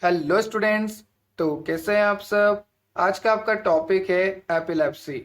Hello students. तो कैसे हैं आप सब। आज का आपका टॉपिक है epilepsy.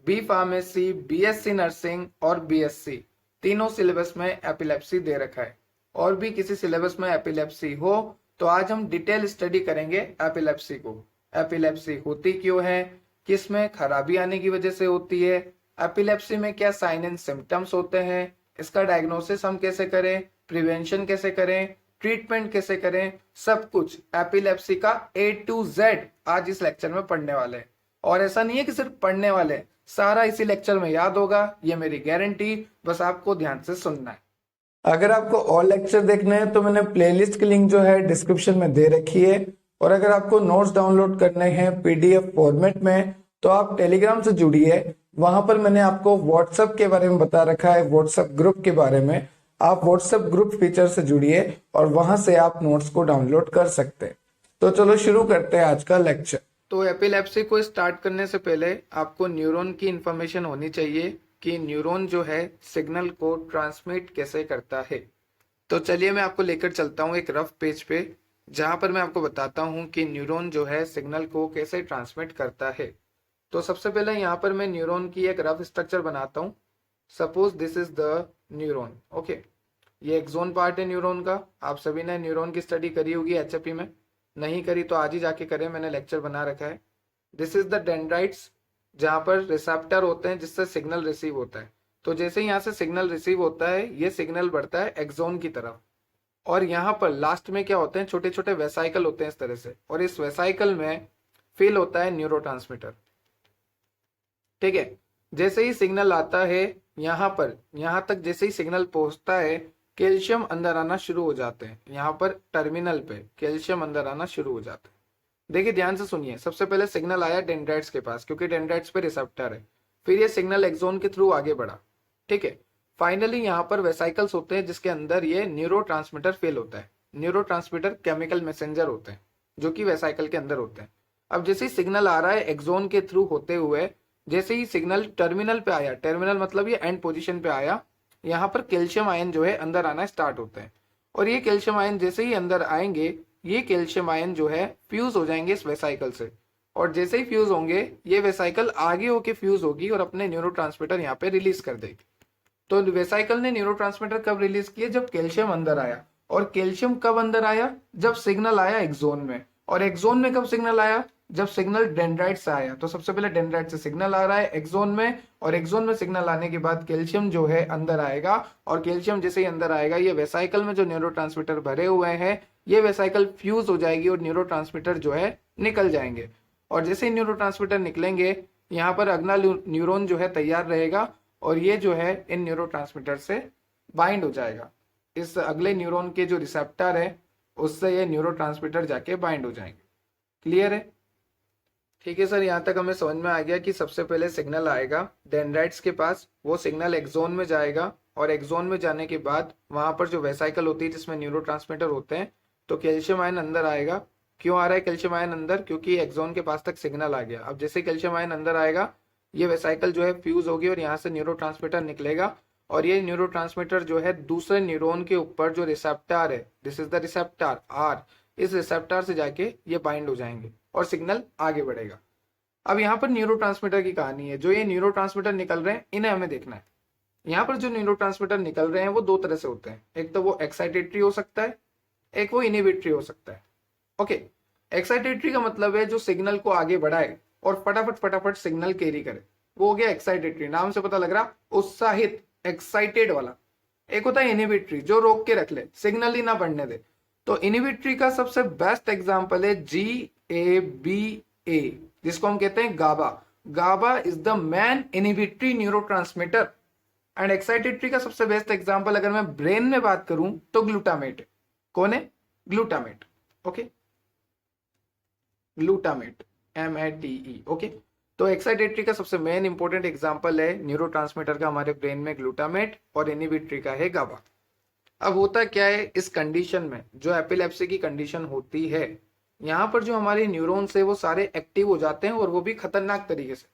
B pharmacy, BSc nursing और बीएससी तीनों सिलेबस में एपिलेप्सी दे रखा है। और भी किसी सिलेबस में एपिलेप्सी हो तो आज हम डिटेल स्टडी करेंगे एपिलेप्सी को। एपिलेप्सी होती क्यों है, किस में खराबी आने की वजह से होती है, एपिलेप्सी में क्या साइन एंड सिम्टम्स होते हैं, इसका डायग्नोसिस हम कैसे करें, प्रिवेंशन कैसे करें, ट्रीटमेंट कैसे करें, सब कुछ एपिलेप्सी का A to Z आज इस लेक्चर में पढ़ने वाले हैं। और ऐसा नहीं है कि सिर्फ पढ़ने वाले हैं, सारा इसी लेक्चर में याद होगा, ये मेरी गारंटी। बस आपको ध्यान से सुनना है। अगर आपको और लेक्चर देखने हैं तो मैंने प्लेलिस्ट की लिंक जो है डिस्क्रिप्शन में दे रखी है। और अगर आपको नोट्स डाउनलोड करने हैं पीडीएफ फॉर्मेट में तो आप टेलीग्राम से जुड़िए। वहां पर मैंने आपको व्हाट्सएप के बारे में बता रखा है, व्हाट्सएप ग्रुप के बारे में। आप व्हाट्सएप ग्रुप फीचर से जुड़िए और वहां से आप नोट्स को डाउनलोड कर सकते हैं। तो चलो शुरू करते हैं आज का लेक्चर। तो एपिलेप्सी को स्टार्ट करने से पहले आपको न्यूरॉन की इंफॉर्मेशन होनी चाहिए कि न्यूरॉन जो है सिग्नल को ट्रांसमिट कैसे करता है। तो चलिए मैं आपको लेकर चलता हूँ एक रफ पेज पे, जहां पर मैं आपको बताता हूँ कि न्यूरॉन जो है सिग्नल को कैसे ट्रांसमिट करता है। तो सबसे पहले यहाँ पर मैं न्यूरॉन की एक रफ स्ट्रक्चर बनाता हूँ। Suppose this is the neuron. Okay, ये एक्सोन पार्ट है न्यूरॉन का। आप सभी ने न्यूरॉन की स्टडी करी होगी एचएपी में, नहीं करी तो आज ही जाके करें, मैंने लेक्चर बना रखा है। दिस इज द डेंड्राइट्स, जहां पर रिसेप्टर होते हैं जिससे सिग्नल रिसीव होता है। तो जैसे यहाँ से सिग्नल रिसीव होता है ये सिग्नल बढ़ता है एक्सोन की तरफ। और यहाँ पर लास्ट में क्या होते हैं, छोटे छोटे वेसाइकल होते हैं इस तरह से, और इस वेसाइकल में फिल होता है न्यूरोट्रांसमीटर। ठीक है, जैसे ही सिग्नल आता है यहाँ पर, यहाँ तक जैसे ही सिग्नल पहुंचता है कैल्शियम अंदर आना शुरू हो जाते हैं। यहाँ पर टर्मिनल पे कैल्शियम अंदर आना शुरू हो जाते हैं। देखिए ध्यान से सुनिए, सबसे पहले सिग्नल आया डेंड्राइट्स के पास क्योंकि डेंड्राइट्स पे रिसेप्टर है। फिर ये सिग्नल एक्सोन के थ्रू आगे बढ़ा। ठीक है, फाइनली यहाँ पर वेसाइकल्स होते हैं जिसके अंदर ये न्यूरोट्रांसमीटर फेल होता है। न्यूरोट्रांसमीटर केमिकल मैसेंजर होते हैं जो कि वेसाइकल के अंदर होते हैं। अब जैसे ही सिग्नल आ रहा है एक्सोन के थ्रू होते हुए, जैसे ही सिग्नल टर्मिनल पे आया, टर्मिनल मतलब ये एंड पोजीशन पे आया, यहाँ पर कैल्शियम आयन जो है अंदर आना स्टार्ट होते हैं। और ये कैल्शियम आयन जैसे ही अंदर आएंगे, ये कैल्शियम आयन जो है फ्यूज हो जाएंगे इस वेसाइकल से। और जैसे ही फ्यूज होंगे ये वेसाइकल आगे होके फ्यूज होगी और अपने न्यूरोट्रांसमीटर यहाँ पे रिलीज कर देगी। तो वेसाइकल ने न्यूरोट्रांसमीटर कब रिलीज किए, जब कैल्शियम अंदर आया। और कैल्शियम कब अंदर आया, जब सिग्नल आया एक्सोन में। और एक्सोन में कब सिग्नल आया, जब सिग्नल डेंड्राइट से आया। तो सबसे पहले डेंड्राइट से सिग्नल आ रहा है एक्सोन में, और एक्सोन में सिग्नल आने के बाद कैल्शियम जो है अंदर आएगा। और कैल्शियम जैसे ही अंदर आएगा ये वेसाइकल में जो न्यूरोट्रांसमीटर भरे हुए हैं ये वेसाइकल फ्यूज हो जाएगी और न्यूरोट्रांसमीटर जो है निकल जाएंगे। और जैसे ही न्यूरोट्रांसमीटर निकलेंगे यहाँ पर अगला न्यूरॉन जो है तैयार रहेगा और ये जो है इन न्यूरोट्रांसमीटर से बाइंड हो जाएगा। इस अगले न्यूरॉन के जो रिसेप्टर है उससे ये न्यूरोट्रांसमीटर जाके बाइंड हो जाएंगे। क्लियर है? ठीक है सर, यहाँ तक हमें समझ में आ गया कि सबसे पहले सिग्नल आएगा डेंड्राइट्स के पास, वो सिग्नल एक्सोन में जाएगा। और एक्सोन में जाने के बाद वहां पर जो वेसाइकल होती है जिसमें न्यूरोट्रांसमीटर होते हैं, तो कैल्शियम आयन अंदर आएगा। क्यों आ रहा है कैल्शियम आयन अंदर, क्योंकि एक्सोन के पास तक सिग्नल आ गया। अब जैसे कैल्शियम आयन अंदर आएगा ये वेसाइकल जो है फ्यूज होगी और यहाँ से न्यूरोट्रांसमीटर निकलेगा। और ये न्यूरोट्रांसमीटर जो है दूसरे न्यूरॉन के ऊपर जो रिसेप्टर है, this is the receptor are, इस रिसेप्टर से जाके ये बाइंड हो जाएंगे और सिग्नल आगे बढ़ेगा। अब यहाँ पर न्यूरोट्रांसमीटर की कहानी है। जो ये न्यूरोट्रांसमीटर निकल रहे हैं इन्हें हमें देखना है। यहाँ पर जो न्यूरोट्रांसमीटर निकल रहे हैं वो दो तरह से होते हैं, एक तो वो एक्साइटेटरी हो सकता है, एक वो इनिबिटरी हो सकता है। ओके, एक्साइटेटरी का मतलब है जो सिग्नल को आगे बढ़ाए और फटाफट फटाफट सिग्नल कैरी करे, वो हो गया एक्साइटेटरी। नाम से पता लग रहा, उत्साहित, एक्साइटेड वाला। एक होता है इनिबिटरी जो रोक के रख ले, सिग्नल ही ना बढ़ने दे। तो इनिबिटरी का सबसे बेस्ट एग्जांपल है GABA, जिसको हम कहते हैं GABA. GABA is the main inhibitory neurotransmitter. And excitatory का सबसे बेस्ट एग्जांपल अगर मैं ब्रेन में बात करूं तो ग्लूटामेट है। कौन है? Glutamate. Okay, glutamate, MATE। Okay, तो एक्साइटेटरी का सबसे मेन इंपॉर्टेंट एग्जांपल है न्यूरोट्रांसमीटर का हमारे ब्रेन में ग्लूटामेट, और इनिबिटरी का है गाबा। अब होता क्या है इस कंडीशन में, जो एपिलेप्सी की कंडीशन होती है, यहाँ पर जो हमारे न्यूरॉन्स है वो सारे एक्टिव हो जाते हैं, और वो भी खतरनाक तरीके से।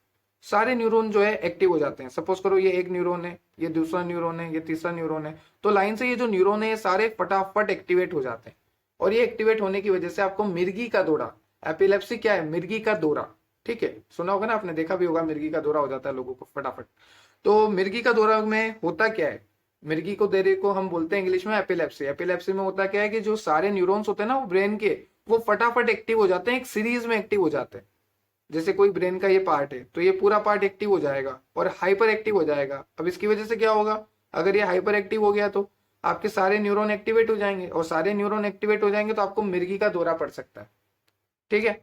सारे न्यूरॉन जो है एक्टिव हो जाते हैं। सपोज करो ये एक न्यूरॉन है, ये दूसरा न्यूरॉन है, ये तीसरा न्यूरॉन है, तो लाइन से ये जो न्यूरॉन है ये सारे फटाफट एक्टिवेट हो जाते हैं। और ये एक्टिवेट होने की वजह से आपको मिर्गी का दौरा, एपिलेप्सी क्या है, मिर्गी का दौरा, ठीक है, सुना होगा ना आपने, देखा भी होगा, मिर्गी का दौरा हो जाता है लोगों को फटाफट। तो मिर्गी का दौरा में होता क्या है, मिर्गी को दौरे को हम बोलते हैं इंग्लिश में एपिलेप्सी। एपिलेप्सी में होता क्या है कि जो सारे न्यूरॉन्स होते हैं ना वो ब्रेन के, वो फटाफट एक्टिव हो जाते हैं, एक सीरीज में एक्टिव हो जाते हैं। जैसे कोई ब्रेन का ये पार्ट है तो ये पूरा पार्ट एक्टिव हो जाएगा और हाइपर एक्टिव हो जाएगा। अब इसकी वजह से क्या होगा, अगर ये हाइपर एक्टिव हो गया तो आपके सारे न्यूरॉन एक्टिवेट हो जाएंगे, और सारे न्यूरॉन एक्टिवेट हो जाएंगे तो आपको मिर्गी का दौरा पड़ सकता है। ठीक है,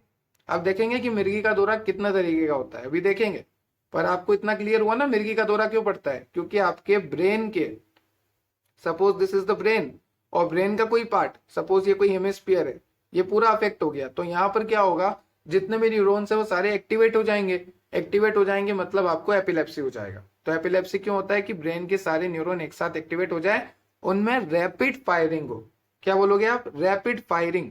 अब देखेंगे कि मिर्गी का दौरा कितना तरीके का होता है, अभी देखेंगे। पर आपको इतना क्लियर हुआ ना मिर्गी का दौरा क्यों पड़ता है, क्योंकि आपके ब्रेन के, suppose this is the brain, और ब्रेन का कोई पार्ट, सपोज ये कोई हेमिस्फीयर है, ये पूरा अफेक्ट हो गया, तो यहाँ पर क्या होगा, जितने भी न्यूरॉन्स है वो सारे एक्टिवेट हो जाएंगे। एक्टिवेट हो जाएंगे मतलब आपको एपिलेप्सी हो जाएगा। तो एपिलेप्सी क्यों होता है कि ब्रेन के सारे न्यूरॉन एक साथ एक्टिवेट हो जाए, उनमें रैपिड फायरिंग हो। क्या बोलोगे आप, रैपिड फायरिंग।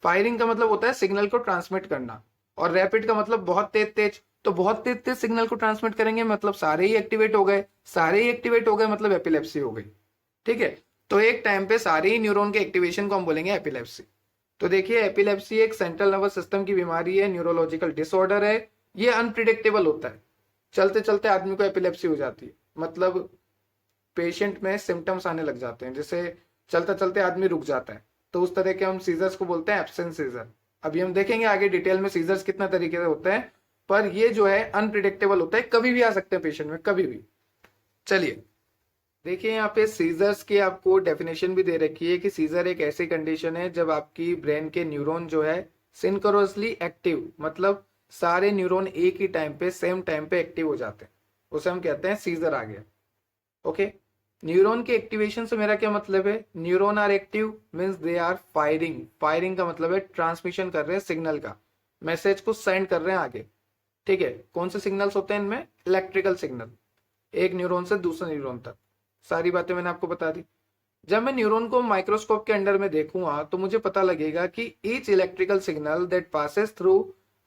फायरिंग का मतलब होता है सिग्नल को ट्रांसमिट करना, और रैपिड का मतलब बहुत तेज तेज। तो बहुत तेज तेज सिग्नल को ट्रांसमिट करेंगे मतलब सारे ही एक्टिवेट हो गए, सारे ही एक्टिवेट हो गए मतलब एपिलेप्सी हो गई। ठीक है, तो एक टाइम पे सारे ही न्यूरॉन के एक्टिवेशन को हम बोलेंगे एपिलेप्सी। तो देखिए एपिलेप्सी एक सेंट्रल नर्वस सिस्टम की बीमारी है, न्यूरोलॉजिकल डिसऑर्डर है। ये अनप्रिडिक्टेबल होता है, चलते चलते आदमी को एपिलेप्सी हो जाती है, मतलब पेशेंट में सिम्टम्स आने लग जाते हैं, जैसे चलते चलते आदमी रुक जाता है, तो उस तरह के हम सीजर्स को बोलते हैं एब्सेंट सीजर। अभी हम देखेंगे आगे डिटेल में सीजर्स कितना तरीके से होते हैं, पर ये जो है अनप्रिडिक्टेबल होता है, कभी भी आ सकते हैं पेशेंट में, कभी भी। चलिए देखिए यहाँ पे सीजर्स की आपको डेफिनेशन भी दे रखी है कि सीजर एक ऐसी कंडीशन है जब आपकी ब्रेन के न्यूरॉन जो है सिंक्रोनसली एक्टिव, मतलब सारे न्यूरॉन एक ही टाइम पे सेम टाइम पे एक्टिव हो जाते हैं, उसे हम कहते हैं सीजर आ गया। ओके, न्यूरॉन के एक्टिवेशन से मेरा क्या मतलब है, neuron are active means they are firing. Firing का मतलब है ट्रांसमिशन कर रहे हैं सिग्नल का, मैसेज को सेंड कर रहे हैं आगे। ठीक है, कौन से सिग्नल्स होते हैं इनमें, इलेक्ट्रिकल सिग्नल, एक न्यूरॉन से दूसरे न्यूरॉन तक। सारी बातें मैंने आपको बता दी। जब मैं न्यूरॉन को माइक्रोस्कोप के अंडर में देखूंगा तो मुझे पता लगेगा कि each electrical signal that passes through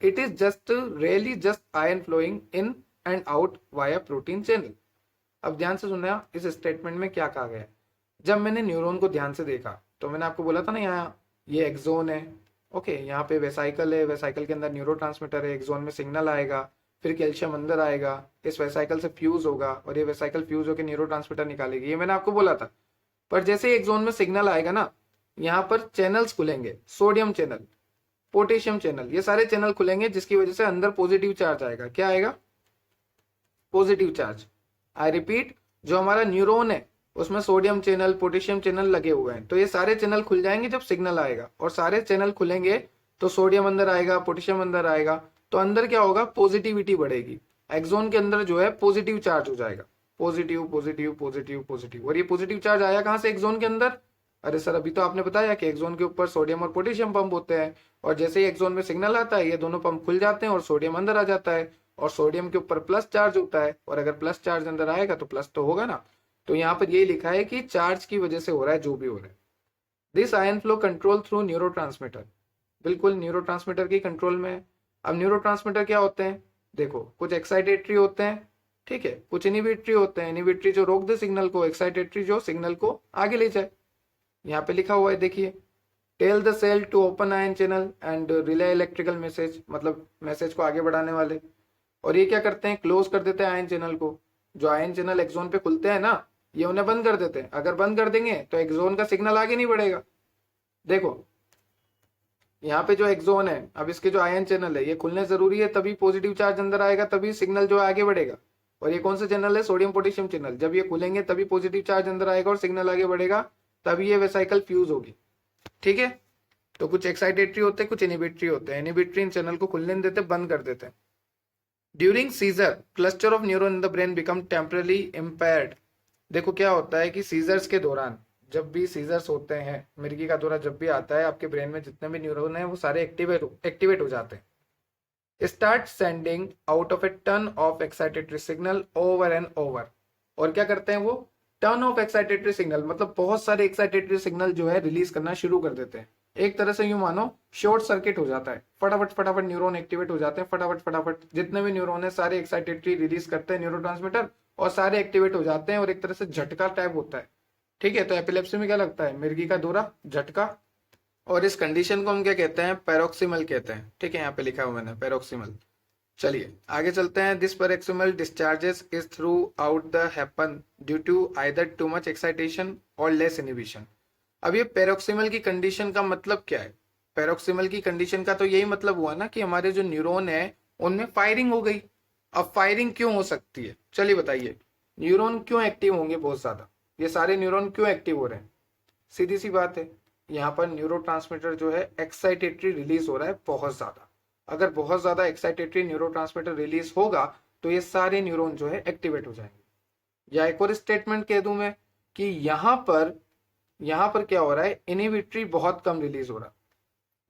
it is just really just ion flowing in and out via protein channel. अब ध्यान से सुनना इस स्टेटमेंट में क्या कहा गया है। जब मैंने न्यूरॉन को ध्यान से देखा तो मैंने आपको बोला था ना, यहाँ ये एक्सोन है, ओके, यहाँ पे वेसाइकल है, वेसाइकल के अंदर न्यूरोट्रांसमीटर है, एक्सोन में सिग्नल आएगा, फिर कैल्शियम अंदर आएगा, इस वेसाइकल से फ्यूज होगा, और ये वेसाइकल फ्यूज होकर न्यूरोट्रांसमीटर निकालेगी, ये मैंने आपको बोला था। पर जैसे ही एक्सोन में सिग्नल आएगा ना, यहाँ पर चैनल्स खुलेंगे, सोडियम चैनल, पोटेशियम चैनल, ये सारे चैनल खुलेंगे, जिसकी वजह से अंदर पॉजिटिव चार्ज आएगा। क्या आएगा, पॉजिटिव चार्ज। आई रिपीट, जो हमारा न्यूरॉन है उसमें सोडियम चैनल, पोटेशियम चैनल लगे हुए हैं, तो ये सारे चैनल खुल जाएंगे जब सिग्नल आएगा, और सारे चैनल खुलेंगे तो सोडियम अंदर आएगा, पोटेशियम अंदर आएगा, तो अंदर क्या होगा, पॉजिटिविटी बढ़ेगी। एक्सोन के अंदर जो है पॉजिटिव चार्ज हो जाएगा, पॉजिटिव पॉजिटिव पॉजिटिव पॉजिटिव। और ये पॉजिटिव चार्ज आया कहां से, एक्सोन के अंदर। अरे सर अभी तो आपने बताया कि एक्सोन के ऊपर सोडियम और पोटेशियम पंप होते हैं, और जैसे ही एक्सोन में सिग्नल आता है ये दोनों पंप खुल जाते हैं और सोडियम अंदर आ जाता है, और सोडियम के ऊपर प्लस चार्ज होता है, और अगर प्लस चार्ज अंदर आएगा तो प्लस तो होगा ना। तो यहाँ पर यही लिखा है कि चार्ज की वजह से हो रहा है जो भी हो रहा है। This ion flow control through neurotransmitter, बिल्कुल न्यूरोट्रांसमीटर की कंट्रोल में है। अब न्यूरोट्रांसमीटर क्या होते हैं, देखो कुछ एक्साइटेटरी होते हैं, ठीक है, कुछ इनिबिटरी होते हैं, इनिबिटरी जो रोक दे सिग्नल को, एक्साइटेटरी जो सिग्नल को आगे ले जाए। यहाँ पे लिखा हुआ है देखिए, tell the cell to open ion channel and relay electrical message, मतलब मैसेज को आगे बढ़ाने वाले। और ये क्या करते हैं, क्लोज कर देते हैं आयन चैनल को। जो आयन चैनल एक्सोन पे खुलते हैं ना, ये उन्हें बंद कर देते हैं। अगर बंद कर देंगे तो एक्सोन का सिग्नल आगे नहीं बढ़ेगा। देखो यहाँ पे जो एक्सोन है, अब इसके जो आयन चैनल है ये खुलने जरूरी है, तभी पॉजिटिव चार्ज अंदर आएगा, तभी सिग्नल जो है आगे बढ़ेगा। और ये कौन सा चैनल है, सोडियम पोटेशियम चैनल। जब ये खुलेंगे तभी पॉजिटिव चार्ज अंदर आएगा और सिग्नल आगे बढ़ेगा, तभी ये वेसाइकल फ्यूज होगी। ठीक है, तो कुछ एक्साइटेटरी होते हैं, कुछ इनिबिटरी होते हैं। इनिबिटरी इन चैनल को खुलने नहीं देते, बंद कर देते हैं। During seizure cluster of neuron in the brain become temporarily impaired. देखो क्या होता है कि सीजर्स के दौरान, जब भी सीजर्स होते हैं, मिर्गी का दौरा जब भी आता है, आपके ब्रेन में जितने भी न्यूरॉन हैं वो सारे एक्टिवेट हो जाते हैं। Start sending out of a ton of excitatory signal over and over. और क्या करते हैं वो, टन ऑफ एक्साइटेटरी सिग्नल, मतलब बहुत सारे एक्साइटेटरी सिग्नल जो है रिलीज करना शुरू कर देते हैं। एक तरह से यूं मानो शॉर्ट सर्किट हो जाता है, फटाफट फटाफट न्यूरॉन एक्टिवेट हो जाते हैं, फटाफट फटाफट जितने भी न्यूरॉन है सारे एक्साइटेटरी रिलीज करते हैं न्यूरोट्रांसमीटर, और सारे एक्टिवेट हो जाते हैं, और एक तरह से झटका टाइप होता है। ठीक है, तो एपिलेप्सी में क्या लगता है, मिर्गी का दौरा, झटका। और इस कंडीशन को हम क्या कहते हैं, पैरोक्सिमल कहते हैं। ठीक है, यहाँ पे लिखा हुआ मैंने पैरोक्सिमल। चलिए आगे चलते हैं। This paroxysmal discharges is throughout the happen due to either too much excitation और लेस इनिबिशन। अब ये पैरोक्सिमल की कंडीशन का मतलब क्या है? पैरोक्सिमल की कंडीशन का तो यही मतलब हुआ ना कि हमारे जो न्यूरॉन है उनमें फायरिंग हो गई। अब फायरिंग क्यों हो सकती है, चलिए बताइए। न्यूरॉन क्यों एक्टिव होंगे बहुत ज्यादा, ये सारे न्यूरॉन क्यों एक्टिव हो रहे हैं? सीधी सी बात है, यहाँ पर न्यूरोट्रांसमीटर जो है एक्साइटेटरी रिलीज हो रहा है बहुत ज्यादा। अगर बहुत ज्यादा एक्साइटेटरी न्यूरोट्रांसमीटर रिलीज होगा तो ये सारे न्यूरॉन जो है एक्टिवेट हो जाएंगे। या एक और स्टेटमेंट कह दूं मैं कि यहाँ पर क्या हो रहा है, इनहिबिटरी बहुत कम रिलीज हो रहा।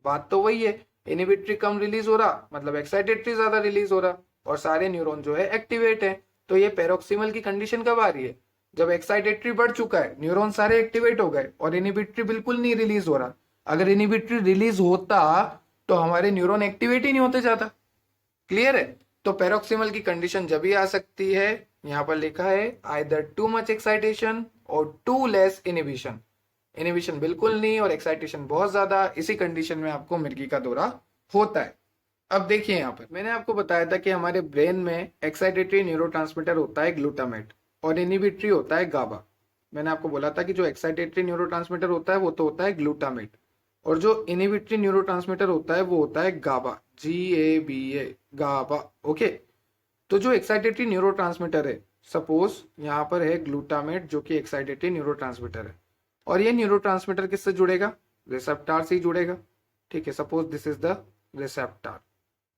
बात तो वही है, इनहिबिटरी कम रिलीज हो रहा मतलब एक्साइटेटरी ज्यादा रिलीज हो रहा और सारे न्यूरॉन जो है एक्टिवेट है। तो ये पैरोक्सिमल की कंडीशन कब आ रही है? जब एक्साइटेटरी बढ़ चुका है, न्यूरॉन सारे एक्टिवेट हो गए और इनहिबिटरी बिल्कुल नहीं रिलीज हो रहा। अगर इनहिबिटरी रिलीज होता तो हमारे न्यूरॉन एक्टिवेट ही नहीं होते ज्यादा। क्लियर है? तो पैरोक्सिमल की कंडीशन जब भी आ सकती है, यहां पर लिखा है आइदर टू मच एक्साइटेशन और टू लेस इनहिबिशन। इनहिबिशन बिल्कुल नहीं और एक्साइटेशन बहुत ज्यादा, इसी कंडीशन में आपको मिर्गी का दौरा होता है। अब देखिए यहाँ पर मैंने आपको बताया था कि हमारे ब्रेन में एक्साइटेटरी न्यूरोट्रांसमीटर होता है ग्लूटामेट और इनहिबिटरी होता है गाबा। मैंने आपको बोला था कि जो एक्साइटेटरी न्यूरोट्रांसमीटर होता है वो तो होता है ग्लूटामेट और जो इनहिबिटरी न्यूरोट्रांसमीटर होता है वो होता है गाबा, GABA, गाबा। ओके, तो जो एक्साइटेटरी न्यूरोट्रांसमीटर है, सपोज यहाँ पर है ग्लूटामेट जो कि एक्साइटेटरी न्यूरोट्रांसमीटर है और ये न्यूरोट्रांसमीटर किससे जुड़ेगा? रिसेप्टर से ही जुड़ेगा। ठीक है, suppose this is the receptor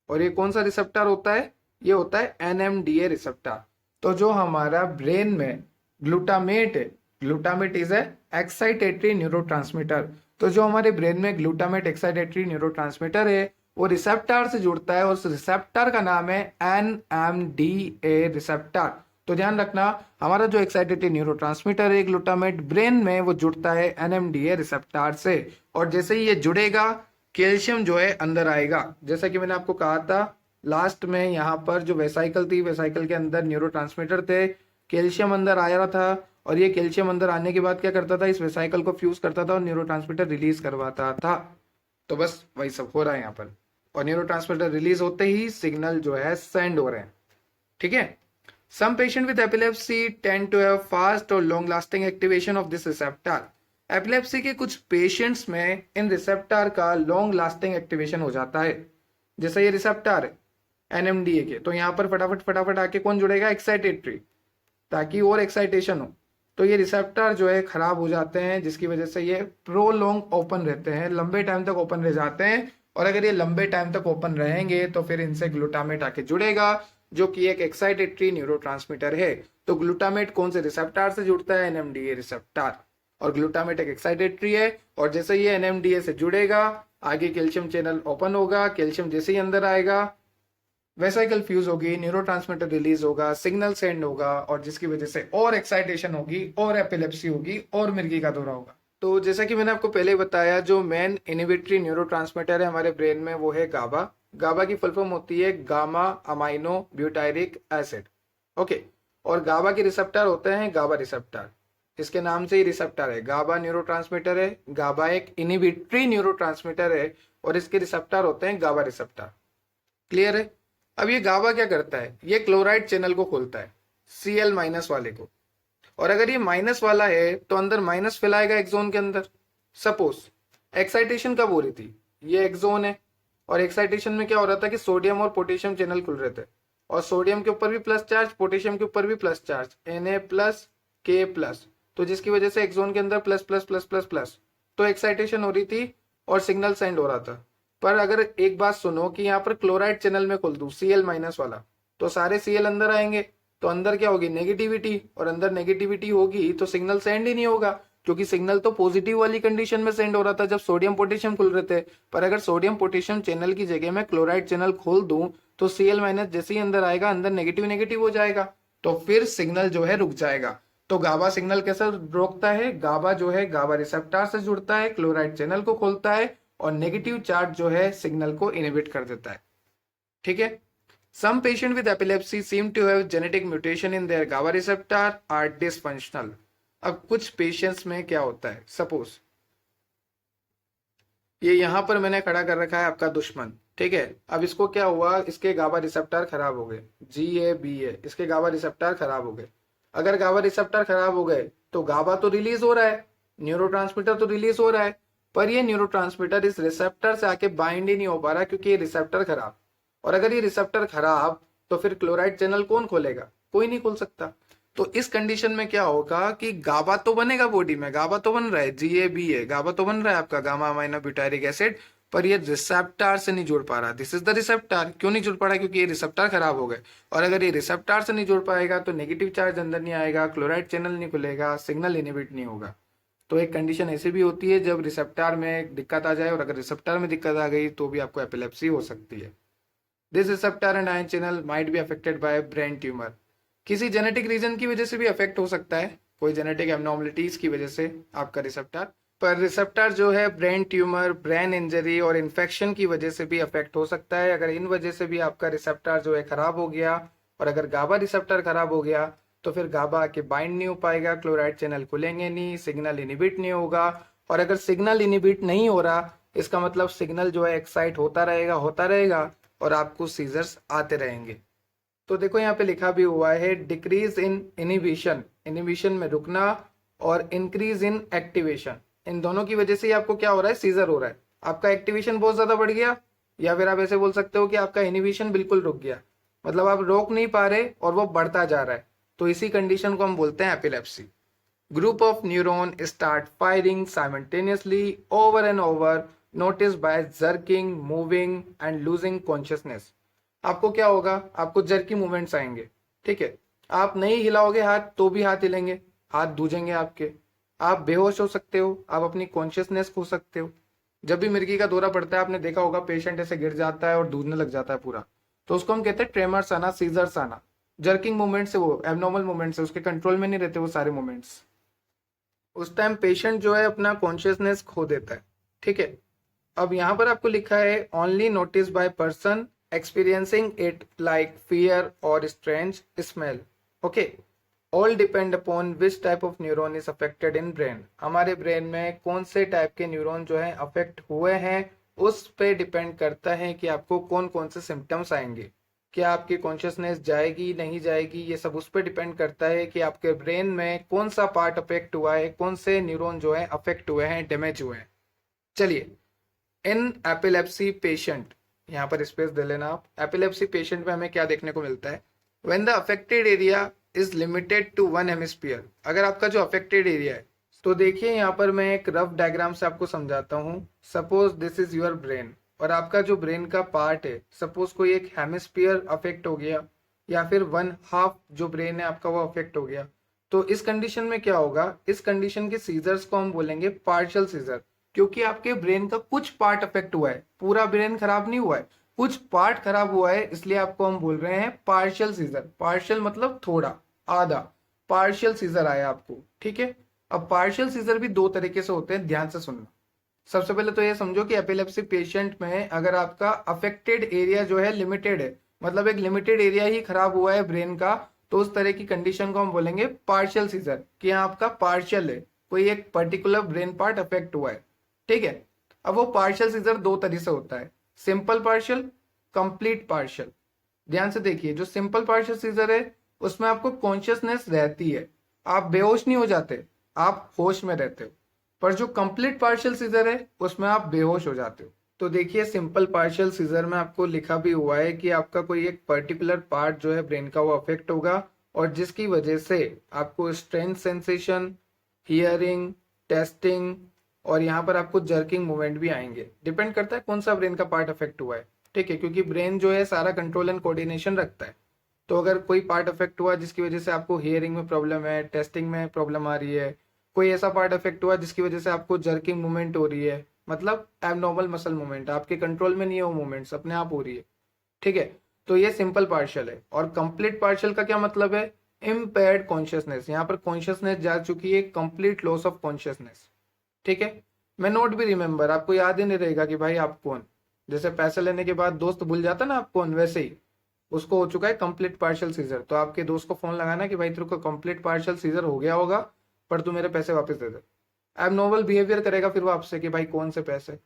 और ये कौन सा रिसेप्टर होता है? ये होता है NMDA रिसेप्टर। तो जो हमारा ब्रेन में ग्लूटामेट है, glutamate is a excitatory neurotransmitter. तो जो हमारे ब्रेन में ग्लूटामेट एक्साइटेटरी न्यूरोट्रांसमीटर है वो रिसेप्टर से जुड़ता है और उस रिसेप्टर का नाम है NMDA रिसेप्टर। तो ध्यान रखना, हमारा जो एक्साइटेटरी न्यूरोट्रांसमीटर है ग्लूटामेट ब्रेन में वो जुड़ता है NMDA रिसेप्टर से और जैसे ही ये जुड़ेगा कैल्शियम जो है अंदर आएगा। जैसा कि मैंने आपको कहा था लास्ट में, यहाँ पर जो वेसाइकल थी, वेसाइकल के अंदर न्यूरोट्रांसमीटर थे, कैल्शियम अंदर आ रहा था और ये कैल्शियम अंदर आने के बाद क्या करता था, इस वेसाइकल को फ्यूज करता था और न्यूरोट्रांसमीटर रिलीज करवाता था। तो बस वही सब हो रहा है यहाँ पर और न्यूरोट्रांसमीटर रिलीज होते ही सिग्नल जो है सेंड हो रहे हैं। ठीक है, some patient with epilepsy tend to have fast और long lasting activation of this receptor. Epilepsy के कुछ पेशेंट्स में इन रिसेप्टर का लॉन्ग लास्टिंग एक्टिवेशन हो जाता है। जैसे ये रिसेप्टर है NMDA के, तो यहाँ पर फटाफट फटाफट आके कौन जुड़ेगा? एक्साइटेटरी, ताकि और एक्साइटेशन हो। तो ये रिसेप्टर जो है खराब हो जाते हैं जिसकी वजह से ये प्रोलॉन्ग ओपन रहते हैं, लंबे टाइम तक ओपन रह जाते हैं और अगर ये लंबे टाइम तक ओपन रहेंगे तो फिर इनसे ग्लूटामेट आके जुड़ेगा जो कि एक एक्साइटेटरी न्यूरोट्रांसमीटर है। तो ग्लूटामेट कौन से रिसेप्टर से जुड़ता है? NMDA receptor. और ग्लूटामेट एक एक्साइटेटरी है और जैसे ये NMDA से जुड़ेगा आगे कैल्शियम चैनल ओपन होगा, कैल्शियम जैसे ही अंदर आएगा वेसाइकल फ्यूज होगी, न्यूरोट्रांसमीटर रिलीज होगा, सिग्नल सेंड होगा और जिसकी वजह से और एक्साइटेशन होगी और एपिलेप्सी होगी और मिर्गी का दौरा होगा। तो जैसा कि मैंने आपको पहले ही बताया, जो मेन इनहिबिटरी न्यूरोट्रांसमीटर है हमारे ब्रेन में वो है गाबा। गाबा की फुल फॉर्म होती है gamma amino butyric acid. Okay, और गाबा के रिसेप्टर होते हैं गाबा रिसेप्टर, इसके नाम से ही रिसेप्टर है। गाबा न्यूरोट्रांसमीटर है, गाबा एक इनहिबिटरी न्यूरोट्रांसमीटर है और इसके रिसेप्टर होते हैं गाबा रिसेप्टर। क्लियर है? अब ये गाबा क्या करता है? ये क्लोराइड चैनल को खोलता है, Cl- वाले को, और अगर ये माइनस वाला है तो अंदर माइनस फैलाएगा एक्सोन के अंदर। सपोज एक्साइटेशन कब हो रही थी? ये एक्सोन है और एक्साइटेशन में क्या हो रहा था कि सोडियम और पोटेशियम चैनल खुल रहे थे और सोडियम के ऊपर भी प्लस चार्ज, पोटेशियम के ऊपर भी प्लस चार्ज, Na+K+, तो जिसकी वजह से एक्सोन के अंदर plus plus plus plus plus, तो एक्साइटेशन हो रही थी और सिग्नल सेंड हो रहा था। पर अगर एक बात सुनो कि यहाँ पर क्लोराइड चैनल में खोल दूं Cl- वाला, तो सारे Cl अंदर आएंगे तो अंदर क्या होगी? नेगेटिविटी, और अंदर नेगेटिविटी होगी तो सिग्नल सेंड ही नहीं होगा क्योंकि सिग्नल तो पॉजिटिव वाली कंडीशन में सेंड हो रहा था जब सोडियम पोटेशियम खुल रहे थे। पर अगर सोडियम पोटेशियम चैनल की जगह में क्लोराइड चैनल खोल दूं तो Cl- जैसे ही अंदर आएगा अंदर नेगेटिव नेगेटिव हो जाएगा तो फिर सिग्नल जो है रुक जाएगा। तो गाबा सिग्नल कैसे रोकता है? गाबा जो है गाबा रिसेप्टर से जुड़ता है, क्लोराइड चैनल को खोलता है और नेगेटिव चार्ज जो है सिग्नल को इनहिबिट कर देता है। ठीक है, some patient with epilepsy seem to have genetic mutation in their GABA receptor are dysfunctional. अब कुछ पेशेंट्स में क्या होता है, सपोज ये यहाँ पर मैंने खड़ा कर रखा है आपका दुश्मन, ठीक है। अब इसको क्या हुआ, इसके गाबा रिसेप्टर खराब हो गए, GABA, इसके गाबा रिसेप्टर खराब हो गए। अगर गाबा रिसेप्टर खराब हो गए तो गाबा तो रिलीज हो रहा है, न्यूरोट्रांसमीटर तो रिलीज हो रहा है, पर ये न्यूरोट्रांसमीटर इस रिसेप्टर से आके बाइंड ही नहीं हो पा रहा क्योंकि ये रिसेप्टर खराब। और अगर ये रिसेप्टर खराब तो फिर क्लोराइड चैनल कौन खोलेगा, कोई नहीं खोल सकता। तो इस कंडीशन में क्या होगा कि गाबा तो बनेगा बॉडी में, गाबा तो बन रहा है, GABA गाबा तो बन रहा है आपका गामा अमाइनो ब्यूटारिक एसिड, पर ये रिसेप्टर से नहीं जुड़ पा रहा। This is the receptor. क्यों नहीं जुड़ पा रहा, क्योंकि ये रिसेप्टर खराब हो गए। और अगर ये रिसेप्टर से नहीं जुड़ पाएगा तो नेगेटिव चार्ज अंदर नहीं आएगा, क्लोराइड चैनल नहीं खुलेगा, सिग्नल इनहिबिट नहीं होगा। तो एक कंडीशन ऐसी भी होती है जब रिसेप्टर में दिक्कत आ जाए, और अगर रिसेप्टर में दिक्कत आ गई तो भी आपको एपिलेप्सी हो सकती है। This receptor and ion channel might be affected by brain tumour. किसी जेनेटिक रीजन की वजह से भी अफेक्ट हो सकता है, कोई जेनेटिक एबनॉर्मलिटीज की वजह से आपका रिसेप्टर। पर रिसेप्टर जो है ब्रेन ट्यूमर, ब्रेन इंजरी और इन्फेक्शन की वजह से भी अफेक्ट हो सकता है। अगर इन वजह से भी आपका रिसेप्टर जो है खराब हो गया, और अगर गाबा रिसेप्टर खराब हो गया तो फिर गाबा आके बाइंड नहीं हो पाएगा, क्लोराइड चैनल खुलेंगे नहीं, सिग्नल इनिबिट नहीं होगा। और अगर सिग्नल इनिबिट नहीं हो रहा, इसका मतलब सिग्नल जो है एक्साइट होता रहेगा और आपको सीजर्स आते रहेंगे। तो देखो यहाँ पे लिखा भी हुआ है डिक्रीज इन इनिबिशन, इनिबिशन में रुकना, और इंक्रीज इन एक्टिवेशन, इन दोनों की वजह से ही आपको क्या हो रहा है, सीजर हो रहा है। आपका एक्टिवेशन बहुत ज्यादा बढ़ गया, या फिर आप ऐसे बोल सकते हो कि आपका इनिबिशन बिल्कुल रुक गया, मतलब आप रोक नहीं पा रहे और वो बढ़ता जा रहा है। तो इसी कंडीशन को हम बोलते हैं epilepsy. Group of neuron start firing simultaneously over and over, noticed by jerking, moving and losing consciousness। आपको क्या होगा, आपको जर्की मूवमेंट्स आएंगे, ठीक है। आप नहीं हिलाओगे हाथ तो भी हाथ हिलेंगे, हाथ दूजेंगे आपके, आप बेहोश हो सकते हो, आप अपनी कॉन्शियसनेस खो सकते हो। जब भी मिर्गी का दौरा पड़ता है आपने देखा होगा, पेशेंट ऐसे गिर जाता है और दूधने लग जाता है पूरा, तो उसको हम कहते हैं ट्रेमर्स आना, सीजर्स आना। जर्किंग मूवमेंट से, वो एबनॉर्मल मूवमेंट से, उसके कंट्रोल में नहीं रहते वो सारे मूवमेंट्स। उस टाइम पेशेंट जो है अपना कॉन्शियसनेस खो देता है, ठीक है। अब यहाँ पर आपको लिखा है only notice by person experiencing it like fear और strange smell. Okay, all depend upon which type of neuron is affected in brain. हमारे ब्रेन में कौन से टाइप के न्यूरॉन जो है अफेक्ट हुए हैं, उस पे डिपेंड करता है कि आपको कौन कौन से सिम्टम्स आएंगे। क्या आपकी कॉन्शियसनेस जाएगी नहीं जाएगी, ये सब उस पर डिपेंड करता है कि आपके ब्रेन में कौन सा पार्ट अफेक्ट हुआ है, कौन से न्यूरॉन जो है अफेक्ट हुए हैं, डैमेज हुए हैं। चलिए, इन एपिलेप्सी पेशेंट, यहाँ पर स्पेस दे लेना आप। एपिलेप्सी पेशेंट में हमें क्या देखने को मिलता है, when the affected area is limited to one hemisphere. अगर आपका जो अफेक्टेड एरिया है, तो देखिए यहाँ पर मैं एक रफ डायग्राम से आपको समझाता हूँ। Suppose this is your brain, और आपका जो ब्रेन का पार्ट है, सपोज कोई एक हेमिस्फीयर अफेक्ट हो गया, या फिर वन हाफ जो ब्रेन है आपका वो अफेक्ट हो गया। तो इस कंडीशन में क्या होगा, इस कंडीशन के सीजर्स को हम बोलेंगे पार्शियल सीजर, क्योंकि आपके ब्रेन का कुछ पार्ट अफेक्ट हुआ है, पूरा ब्रेन खराब नहीं हुआ है, कुछ पार्ट खराब हुआ है, इसलिए आपको हम बोल रहे हैं पार्शियल सीजर। पार्शियल मतलब थोड़ा, आधा, पार्शियल सीजर आया आपको, ठीक है। अब पार्शियल सीजर भी दो तरीके से होते हैं, ध्यान से सुनना। सबसे पहले तो ये समझो कि एपिलेप्सी पेशेंट में अगर आपका अफेक्टेड एरिया जो है लिमिटेड है, मतलब एक लिमिटेड एरिया ही खराब हुआ है ब्रेन का, तो उस तरह की कंडीशन को हम बोलेंगे पार्शियल सीजर, कि यहाँ आपका पार्शियल है, कोई एक पर्टिकुलर ब्रेन पार्ट अफेक्ट हुआ है, ठीक है। अब वो पार्शियल सीजर दो तरह से होता है, सिंपल पार्शियल, कंप्लीट पार्शियल। ध्यान से देखिए, जो सिंपल पार्शियल सीजर है उसमें आपको कॉन्शियसनेस रहती है, आप बेहोश नहीं हो जाते, आप होश में रहते हो। पर जो कंप्लीट पार्शियल सीजर है उसमें आप बेहोश हो जाते हो। तो देखिए, सिंपल पार्शियल सीजर में आपको लिखा भी हुआ है कि आपका कोई एक पर्टिकुलर पार्ट जो है ब्रेन का वो अफेक्ट होगा, और जिसकी वजह से आपको स्ट्रेंथ सेंसेशन, हियरिंग, टेस्टिंग, और यहाँ पर आपको जर्किंग मूवमेंट भी आएंगे। डिपेंड करता है कौन सा ब्रेन का पार्ट अफेक्ट हुआ है, ठीक है, क्योंकि ब्रेन जो है सारा कंट्रोल एंड कोऑर्डिनेशन रखता है। तो अगर कोई पार्ट अफेक्ट हुआ जिसकी वजह से आपको हियरिंग में प्रॉब्लम है, टेस्टिंग में प्रॉब्लम आ रही है, कोई ऐसा पार्ट अफेक्ट हुआ जिसकी वजह से आपको जर्किंग मूवमेंट हो रही है, मतलब एबनॉर्मल मसल मूवमेंट, आपके कंट्रोल में नहीं है वो मूवमेंट्स, अपने आप हो रही है, ठीक है। तो ये सिंपल पार्शियल है। और कंप्लीट पार्शियल का क्या मतलब है, इम्पेयर्ड कॉन्शियसनेस, यहाँ पर कॉन्शियसनेस जा चुकी है, कंप्लीट लॉस ऑफ कॉन्शियसनेस, ठीक है। मैं नोट भी रिमेंबर, आपको याद ही नहीं रहेगा कि भाई आप कौन, जैसे पैसे लेने के बाद दोस्त भूल जाता ना आप कौन, वैसे ही उसको हो चुका है कंप्लीट पार्शियल सीजर। तो आपके दोस्त को फोन लगाना कि भाई तेरे को कंप्लीट पार्शियल सीजर हो गया होगा, पर तू मेरे पैसे वापस दे दे। एबनॉर्मल बिहेवियर करेगा फिर वो आपसे कि भाई कौन से पैसे।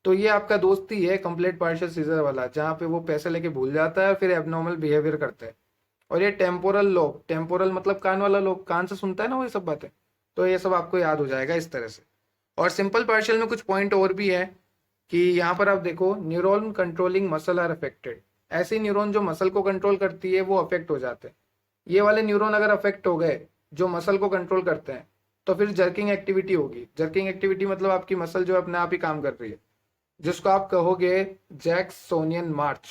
तो ये आपका दोस्त ही है कंप्लीट पार्शियल सीजर वाला, जहाँ पे वो पैसे लेके भूल जाता है और फिर एबनॉर्मल बिहेवियर करता है। और ये टेम्पोरल लोब, टेम्पोरल मतलब कान वाला लोब, कान से सुनता है ना वो ये सब बातें, तो ये सब आपको याद हो जाएगा इस तरह से। और सिंपल पार्शियल में कुछ पॉइंट और भी है कि यहाँ पर आप देखो, neuron controlling muscle are affected. ऐसी न्यूरॉन जो मसल को कंट्रोल करती है वो अफेक्ट हो जाते हैं। ये वाले न्यूरॉन अगर अफेक्ट हो गए जो मसल को कंट्रोल करते हैं, तो फिर जर्किंग एक्टिविटी होगी। जर्किंग एक्टिविटी मतलब आपकी मसल जो अपने आप ही काम कर रही है, जिसको आप कहोगे जैक्सोनियन मार्च।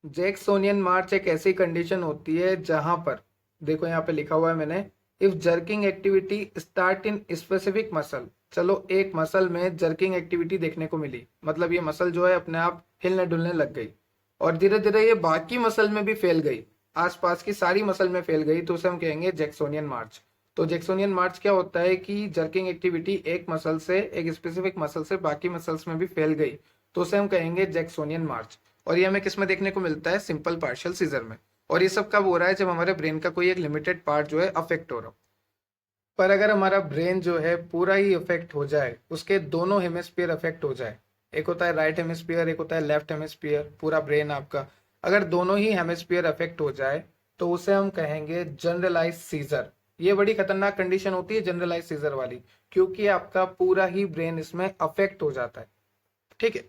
जैक्सोनियन मार्च एक ऐसी कंडीशन होती है जहां पर, देखो यहाँ पे लिखा हुआ है मैंने, if jerking activity start in specific muscle. चलो एक मसल में जर्किंग एक्टिविटी देखने को मिली, मतलब ये मसल जो है अपने आप हिलने डुलने लग गई और धीरे धीरे ये बाकी मसल में भी फैल गई, आसपास की सारी मसल में फैल गई, तो उसे हम कहेंगे जैक्सोनियन मार्च। तो जैक्सोनियन मार्च क्या होता है कि जर्किंग एक्टिविटी एक मसल से, एक स्पेसिफिक मसल से बाकी मसल्स में भी फैल गई, तो उसे हम कहेंगे जैक्सोनियन मार्च। और ये हमें किस में देखने को मिलता है? सिंपल पार्शियल सीजर में। और ये सब कब हो रहा है? जब हमारे ब्रेन का कोई एक लिमिटेड पार्ट जो है अफेक्ट हो रहा हो। पर अगर हमारा ब्रेन जो है पूरा ही अफेक्ट हो जाए, उसके दोनों हेमिस्फीयर अफेक्ट हो जाए, एक होता है राइट हेमिस्फीयर, एक होता है लेफ्ट हेमिस्फीयर, पूरा ब्रेन आपका, अगर दोनों ही हेमिस्फीयर अफेक्ट हो जाए तो उसे हम कहेंगे जनरलाइज सीजर। ये बड़ी खतरनाक कंडीशन होती है जनरलाइज सीजर वाली, क्योंकि आपका पूरा ही ब्रेन इसमें अफेक्ट हो जाता है। ठीक है।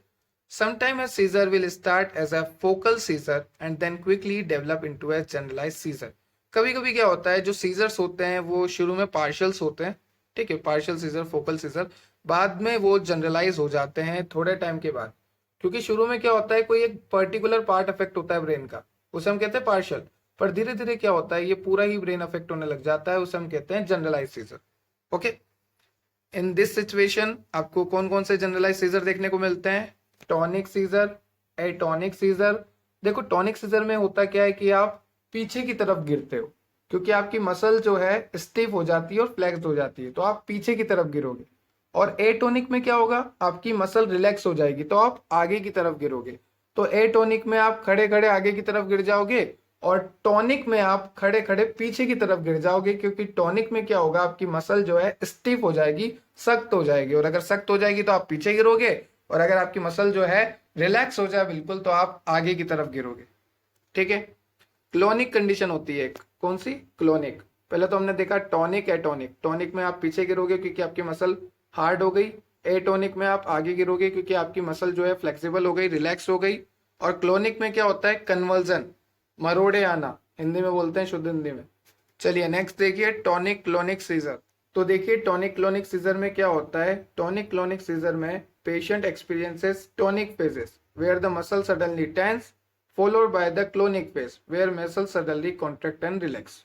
Sometimes a seizure will start as a focal seizure and then quickly develop into a generalized seizure। कभी कभी क्या होता है, जो सीजर्स होते हैं वो शुरू में पार्शियल्स होते हैं, ठीक है, पार्शियल सीजर, फोकल सीजर, बाद में वो जनरलाइज हो जाते हैं थोड़े टाइम के बाद। क्योंकि शुरू में क्या होता है, कोई एक पर्टिकुलर पार्ट अफेक्ट होता है ब्रेन का, उसे हम कहते हैं पार्शियल। पर धीरे धीरे क्या होता है, ये पूरा ही ब्रेन अफेक्ट होने लग जाता है, उसे हम कहते हैं generalise seizure. Okay. In this situation आपको कौन कौन से जनरलाइज सीजर देखने को मिलते हैं? Tonic seizure, atonic seizure. देखो टॉनिक सीजर में होता क्या है कि आप पीछे की तरफ गिरते हो, क्योंकि आपकी मसल जो है स्टिफ हो जाती है और फ्लेक्स्ड हो जाती है, तो आप पीछे की तरफ गिरोगे। और एटोनिक में क्या होगा, आपकी मसल रिलैक्स हो जाएगी तो आप आगे की तरफ गिरोगे। तो एटोनिक में आप खड़े खड़े आगे की तरफ गिर जाओगे और टॉनिक में आप खड़े खड़े पीछे की तरफ गिर जाओगे, क्योंकि टॉनिक में क्या होगा, आपकी मसल जो है स्टिफ हो जाएगी, सख्त हो जाएगी, और अगर सख्त हो जाएगी तो आप पीछे गिरोगे, और अगर आपकी मसल जो है रिलैक्स हो जाए बिल्कुल तो आप आगे की तरफ गिरोगे। ठीक है। क्लोनिक कंडीशन होती है एक, कौन सी? क्लोनिक। पहले तो हमने देखा टॉनिक, एटोनिक। टॉनिक में आप पीछे गिरोगे क्योंकि आपकी मसल हार्ड हो गई, एटोनिक में आप आगे गिरोगे क्योंकि आपकी मसल जो है फ्लेक्सिबल हो गई, रिलैक्स हो गई। और क्लोनिक में क्या होता है? कन्वर्जन, मरोड़े आना, हिंदी में बोलते हैं, शुद्ध हिंदी में। चलिए नेक्स्ट देखिए, टॉनिक क्लोनिक सीजर। तो देखिए टॉनिक क्लोनिक सीजर में क्या होता है, टॉनिक क्लोनिक सीजर में patient experiences tonic phases where the muscle suddenly tense followed by the clonic phase where muscle suddenly contract and relax।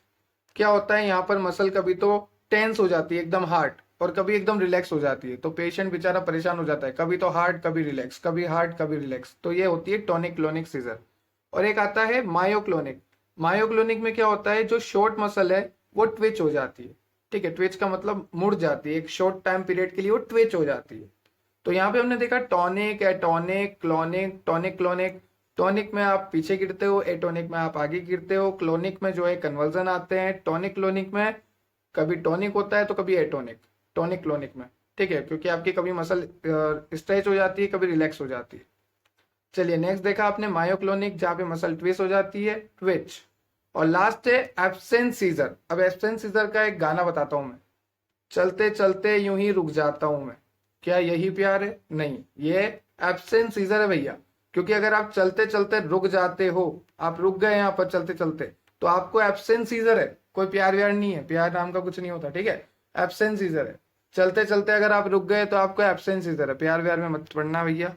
क्या होता है यहाँ पर, मसल कभी तो टेंस हो जाती है एकदम हार्ड, और कभी एकदम रिलैक्स हो जाती है, तो पेशेंट बेचारा परेशान हो जाता है, कभी तो हार्ड कभी रिलैक्स, कभी हार्ड कभी रिलैक्स। तो ये होती है टॉनिक क्लोनिक सीजर। और एक आता है मायोक्लोनिक। मायोक्लोनिक में क्या होता है, जो शॉर्ट मसल है वो ट्विच हो जाती है। ठीक है, ट्विच का मतलब मुड़ जाती है, एक शॉर्ट टाइम पीरियड के लिए वो ट्विच हो जाती है। तो यहाँ पे हमने देखा tonic, atonic, clonic, tonic clonic. Tonic में आप पीछे गिरते हो, एटोनिक में आप आगे गिरते हो, क्लोनिक में जो है कन्वर्जन आते हैं, टॉनिक क्लोनिक में कभी टॉनिक होता है तो कभी एटोनिक, टॉनिक क्लोनिक में। ठीक है, क्योंकि आपकी कभी मसल स्ट्रेच हो जाती है, कभी रिलैक्स हो जाती है। चलिए नेक्स्ट देखा आपने मायोक्लोनिक, जहाँ पे मसल ट्विच हो जाती है, ट्विच। और लास्ट है एब्सेंट सीजर। अब एब्सेंट सीजर का एक गाना बताता हूं मैं, चलते चलते यूं ही रुक जाता हूं मैं, क्या यही प्यार है? नहीं, ये एब्सेंट सीजर है भैया। क्योंकि अगर आप चलते चलते रुक जाते हो, आप रुक गए यहाँ पर चलते चलते, तो आपको एब्सेंट सीजर है, कोई प्यार व्यार नहीं है, प्यार नाम का कुछ नहीं होता। ठीक है, एब्सेंट सीजर है। चलते चलते अगर आप रुक गए तो आपको एब्सेंट सीजर है, प्यार व्यार में मत पड़ना भैया।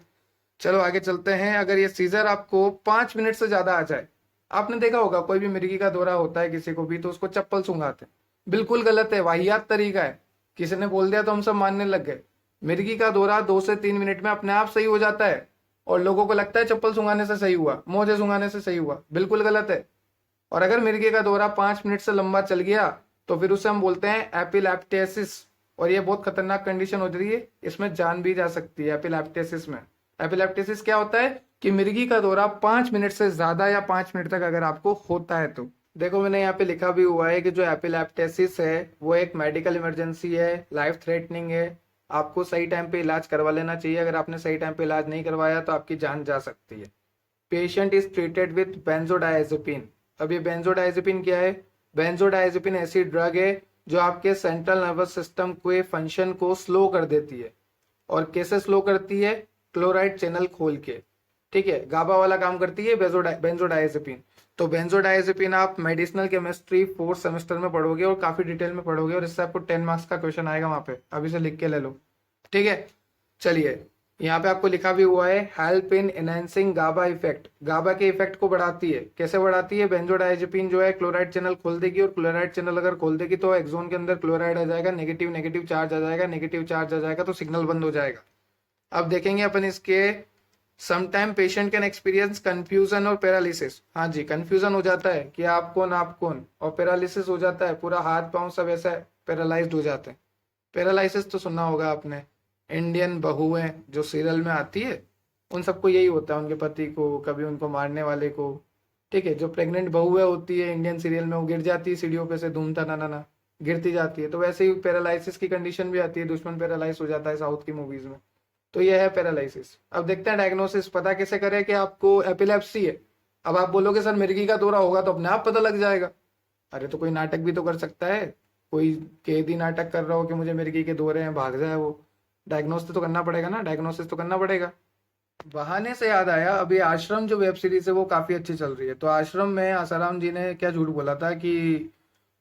चलो आगे चलते हैं। अगर ये सीजर आपको 5 मिनट से ज्यादा आ जाए, आपने देखा होगा कोई भी मिर्गी का दौरा होता है किसी को भी, तो उसको चप्पल सूंघाते हैं, बिल्कुल गलत है, वाहियात तरीका है। किसी ने बोल दिया तो हम सब मानने लग गए। मिर्गी का दौरा 2 से 3 मिनट में अपने आप सही हो जाता है, और लोगों को लगता है चप्पल सूंघाने से सही हुआ, मोजे सूंघाने से सही हुआ, बिल्कुल गलत है। और अगर मिर्गी का दौरा 5 मिनट से लंबा चल गया तो फिर उसे हम बोलते हैं एपिलेप्टेसिस, और ये बहुत खतरनाक कंडीशन हो रही है, इसमें जान भी जा सकती है एपिलेप्टेसिस में। एपिलेप्टिसिस क्या होता है कि मिर्गी का दौरा 5 मिनट से ज्यादा या 5 मिनट तक अगर आपको होता है तो। देखो मैंने यहाँ पे लिखा भी हुआ है कि जो एपिलेप्टिसिस है वो एक मेडिकल इमरजेंसी है, लाइफ थ्रेटनिंग है, आपको सही टाइम पे इलाज करवा लेना चाहिए। अगर आपने सही टाइम पे इलाज नहीं करवाया तो आपकी जान जा सकती है। Patient is treated with benzodiazepine. अब ये बेंजोडाइजेपिन क्या है? बेंजोडाइजेपिन ऐसी ड्रग है जो आपके सेंट्रल नर्वस सिस्टम के फंक्शन को स्लो कर देती है। और कैसे स्लो करती है? क्लोराइड चैनल खोल के। ठीक है, गाबा वाला काम करती है बेंजोडाइजेपिन। तो बेंजोडाइजेपिन आप मेडिसिनल केमिस्ट्री 4th सेमेस्टर में पढ़ोगे और काफी डिटेल में पढ़ोगे, और इससे आपको 10 मार्क्स का क्वेश्चन आएगा वहां पे, अभी से लिख के ले लो। ठीक है, चलिए यहाँ पे आपको लिखा भी हुआ है, help in enhancing GABA effect. GABA के इफेक्ट को बढ़ाती है। कैसे बढ़ाती है? बेंजोडाइजेपिन जो है क्लोराइड चैनल खोल देगी, और क्लोराइड चैनल अगर खोल देगी तो एक्सोन के अंदर क्लोराइड आ जाएगा, नेगेटिव नेगेटिव चार्ज आ जाएगा, नेगेटिव चार्ज आ जाएगा तो सिग्नल बंद हो जाएगा। अब देखेंगे अपन इसके, sometime patient can experience confusion और पैरालिसिस। हाँ जी, कंफ्यूजन हो जाता है कि आप कौन आप कौन, और पैरालिसिस हो जाता है, पूरा हाथ पांव सब ऐसा पैरालाइज्ड हो जाते हैं। पैरालिसिस तो सुना होगा आपने, इंडियन बहुएं जो सीरियल में आती है उन सबको यही होता है, उनके पति को, कभी उनको मारने वाले को। ठीक है, जो प्रेग्नेंट बहुएं होती है इंडियन सीरियल में, वो गिर जाती है सीढ़ियों पे से, धूम तना ना गिरती जाती है। तो वैसे ही पैरालिसिस की कंडीशन भी आती है, दुश्मन पैरालाइज हो जाता है साउथ की मूवीज में। तो ये है पैरालिसिस। अब देखते हैं डायग्नोसिस पता कैसे करें कि आपको एपिलेप्सी है। अब आप बोलोगे सर मिर्गी का दौरा होगा तो अपने आप पता लग जाएगा। अरे तो कोई नाटक भी तो कर सकता है, कोई कैदी नाटक कर रहा हो कि मुझे मिर्गी के दौरे हैं, भाग जाए वो। डायग्नोसिस तो करना पड़ेगा ना, डायग्नोसिस तो करना पड़ेगा। बहाने से याद आया, अभी आश्रम जो वेब सीरीज है वो काफी अच्छी चल रही है। तो आश्रम में आसाराम जी ने क्या झूठ बोला था कि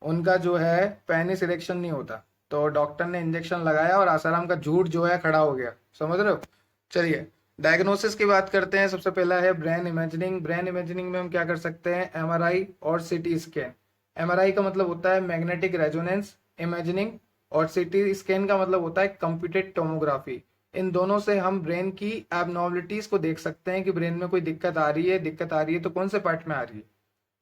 उनका जो है पेनिस इरेक्शन नहीं होता, तो डॉक्टर ने इंजेक्शन लगाया और आसाराम का झूठ जो है खड़ा हो गया। समझ रहे हो? चलिए डायग्नोसिस की बात करते हैं। सबसे पहला है ब्रेन इमेजिनिंग। ब्रेन इमेजिनिंग में हम क्या कर सकते हैं? एमआरआई और सीटी स्कैन। एमआरआई का मतलब होता है मैग्नेटिक रेजोनेंस इमेजिनिंग, और सीटी स्कैन का मतलब होता है कंप्यूटेड टोमोग्राफी। इन दोनों से हम ब्रेन की एबनॉर्मलिटीज को देख सकते हैं कि ब्रेन में कोई दिक्कत आ रही है, दिक्कत आ रही है तो कौन से पार्ट में आ रही है।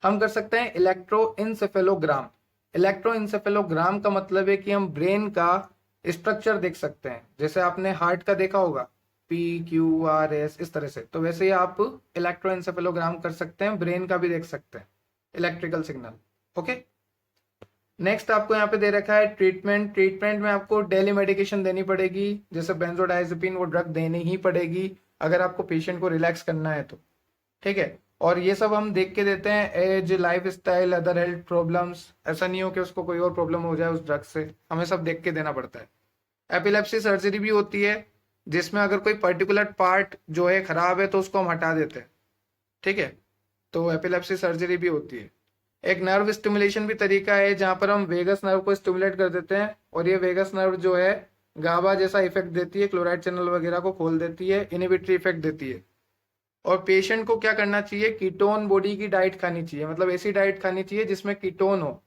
हम कर सकते हैं इलेक्ट्रोइंसेफेलोग्राम। इलेक्ट्रोइंसेफेलोग्राम का मतलब है कि हम ब्रेन का स्ट्रक्चर देख सकते हैं, जैसे आपने हार्ट का देखा होगा PQRS इस तरह से, तो वैसे ही आप इलेक्ट्रोइंसेफेलोग्राम कर सकते हैं, ब्रेन का भी देख सकते हैं इलेक्ट्रिकल सिग्नल। ओके, नेक्स्ट आपको यहाँ पे दे रखा है ट्रीटमेंट। ट्रीटमेंट में आपको डेली मेडिकेशन देनी पड़ेगी, जैसे बेंजोडाइजेपिन, वो ड्रग देनी ही पड़ेगी अगर आपको पेशेंट को रिलैक्स करना है तो। ठीक है, और ये सब हम देख के देते हैं, age, lifestyle, other health problems. ऐसा नहीं हो कि उसको कोई और प्रॉब्लम हो जाए उस ड्रग से, हमें सब देख के देना पड़ता है। एपिलेप्सी सर्जरी भी होती है, जिसमें अगर कोई पर्टिकुलर पार्ट जो है खराब है तो उसको हम हटा देते हैं। ठीक है, तो एपिलेप्सी सर्जरी भी होती है। एक नर्व स्टिमुलेशन भी तरीका है, जहां पर हम वेगस नर्व को स्टिमुलेट कर देते हैं, और ये वेगस नर्व जो है गाबा जैसा इफेक्ट देती है, क्लोराइड चैनल वगैरह को खोल देती है, इनहिबिटरी इफेक्ट देती है। और पेशेंट को क्या करना चाहिए? कीटोन बॉडी की डाइट खानी चाहिए, मतलब ऐसी डाइट खानी चाहिए जिसमें कीटोन हो,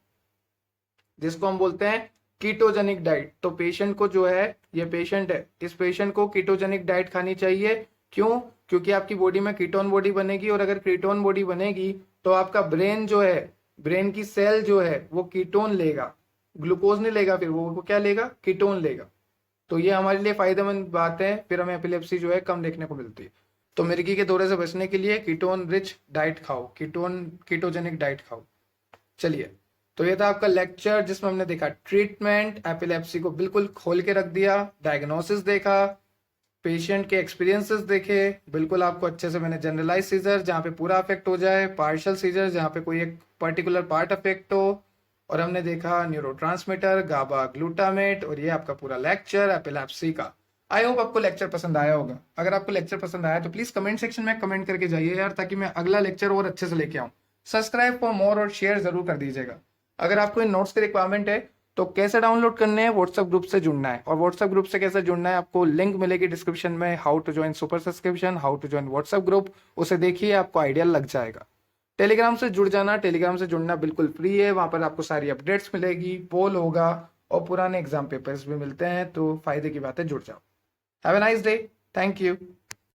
जिसको हम बोलते हैं कीटोजेनिक डाइट। तो पेशेंट को जो है, ये पेशेंट है, इस पेशेंट को कीटोजेनिक डाइट खानी चाहिए। क्यों? क्योंकि आपकी बॉडी में कीटोन बॉडी बनेगी, और अगर कीटोन बॉडी बनेगी तो आपका ब्रेन जो है, ब्रेन की सेल जो है वो कीटोन लेगा, ग्लूकोज नहीं लेगा, फिर वो क्या लेगा? कीटोन लेगा। तो ये हमारे लिए फायदेमंद बात है, फिर हमें एपिलेप्सी जो है कम देखने को मिलती है। तो मिर्गी के दौरे से बचने के लिए कीटोन रिच डाइट खाओ, कीटोजेनिक डाइट खाओ। चलिए, तो ये था आपका लेक्चर जिसमें हमने देखा ट्रीटमेंट, एपिलेप्सी को बिल्कुल खोल के रख दिया, डायग्नोसिस देखा, पेशेंट के एक्सपीरियंसेस देखे, बिल्कुल आपको अच्छे से मैंने जनरलाइज सीजर जहाँ पे पूरा अफेक्ट हो जाए, पार्शियल सीजर जहाँ पे कोई एक पर्टिकुलर पार्ट अफेक्ट हो, और हमने देखा न्यूरोट्रांसमीटर, गाबा, ग्लूटामेट, और ये आपका पूरा लेक्चर एपिलेप्सी का। आई होप आपको लेक्चर पसंद आया होगा। अगर आपको लेक्चर पसंद आया तो प्लीज कमेंट सेक्शन में कमेंट करके जाइए यार, ताकि मैं अगला लेक्चर और अच्छे से लेके आऊँ। सब्सक्राइब फॉर मोर और शेयर जरूर कर दीजिएगा। अगर आपको इन नोट्स की रिक्वायरमेंट है तो कैसे डाउनलोड करने हैं? व्हाट्सएप ग्रुप से जुड़ना है, और व्हाट्सएप ग्रुप से कैसे जुड़ना है आपको लिंक मिलेगी डिस्क्रिप्शन में, how to join super subscription, how to join WhatsApp group, उसे देखिए आपको आइडिया लग जाएगा। टेलीग्राम से जुड़ जाना, टेलीग्राम से जुड़ना बिल्कुल फ्री है, वहां पर आपको सारी अपडेट्स मिलेगी, पोल होगा और पुराने एग्जाम पेपर्स भी मिलते हैं, तो फायदे की बात है, जुड़ जाओ। Have a nice day, thank you.